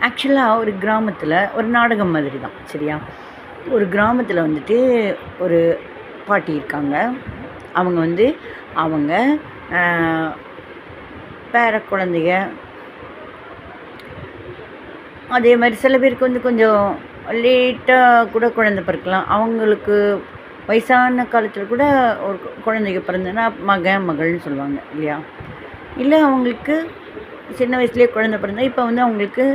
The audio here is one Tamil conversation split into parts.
ஆக்சுவலாக ஒரு கிராமத்தில் ஒரு நாடகம் மாதிரி தான், சரியா? ஒரு கிராமத்தில் வந்துட்டு ஒரு பாட்டி இருக்காங்க. அவங்க வந்து அவங்க பேர குழந்தைங்க, அதே மாதிரி சில பேருக்கு வந்து கொஞ்சம் லேட்டாக கூட குழந்தை பிறக்கலாம். அவங்களுக்கு வயசான காலத்தில் கூட ஒரு குழந்தைங்க பிறந்ததுன்னா மகள்னு சொல்லுவாங்க இல்லையா? இல்லை அவங்களுக்கு சின்ன வயசுலேயே குழந்தை பிறந்தா இப்போ வந்து அவங்களுக்கு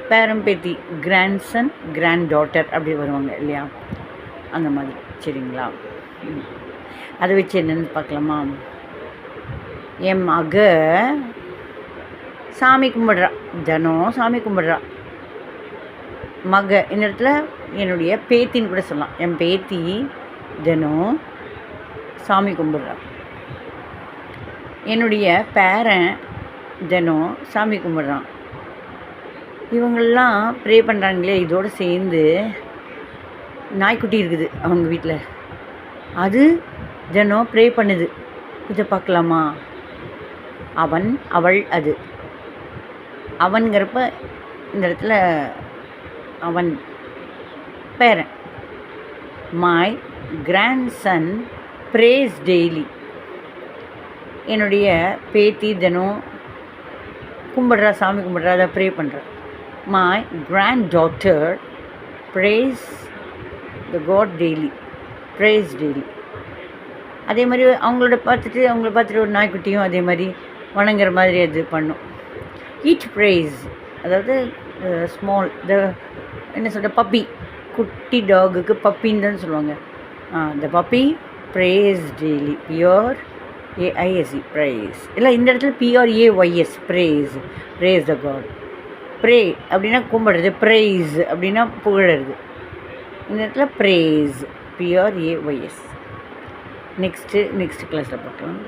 பேரன் பேத்தி, கிராண்ட்சன், கிராண்ட் டாட்டர் அப்படி வருவாங்க இல்லையா? அந்த மாதிரி, சரிங்களா? அதை வச்சு என்னென்னு பார்க்கலாமா? என் மக சாமி கும்பிட்றா, தினம் சாமி கும்பிட்றா. மக இந்த இடத்துல என்னுடைய பேத்தின்னு கூட சொல்லலாம். என் பேத்தி தினம் சாமி கும்பிட்றா. என்னுடைய பேரன் தினம் சாமி கும்பிட்றான். இவங்கெல்லாம் ப்ரே பண்ணுறாங்களே, இதோடு சேர்ந்து நாய்க்குட்டி இருக்குது அவங்க வீட்டில், அது தினம் ப்ரே பண்ணுது. இதை பார்க்கலாமா? அவன், அவள், அது. அவன்கிறப்ப இந்த இடத்துல அவன் பேரன். My grandson prays daily. என்னுடைய பேத்தி தினம் கும்பிட்றா, சாமி கும்பிட்றா, அதை ப்ரே பண்ணுறா. My granddaughter prays the God daily, prays daily. அதே மாதிரி அவங்கள பார்த்துட்டு ஒரு நாய்க்குட்டியும் அதே மாதிரி வணங்குற மாதிரி அது பண்ணும். ஈச் ப்ரேஸ், அதாவது ஸ்மால், என்ன சொல்கிற, பப்பி, குட்டி டாகுக்கு பப்பின்னு தான் சொல்லுவாங்க. The puppy prays daily, P R A I S E, praise. இல்லை, இந்த இடத்துல P R A Y S, prays, prays the God. Pray அப்படின்னா கும்பிடுறது, ப்ரேஸ் அப்படின்னா புகழறது. இந்த இடத்துல ப்ரேஸ், பிஆர்ஏஒய்எஸ். நெக்ஸ்ட்டு கிளாஸில் பார்க்கலாம்.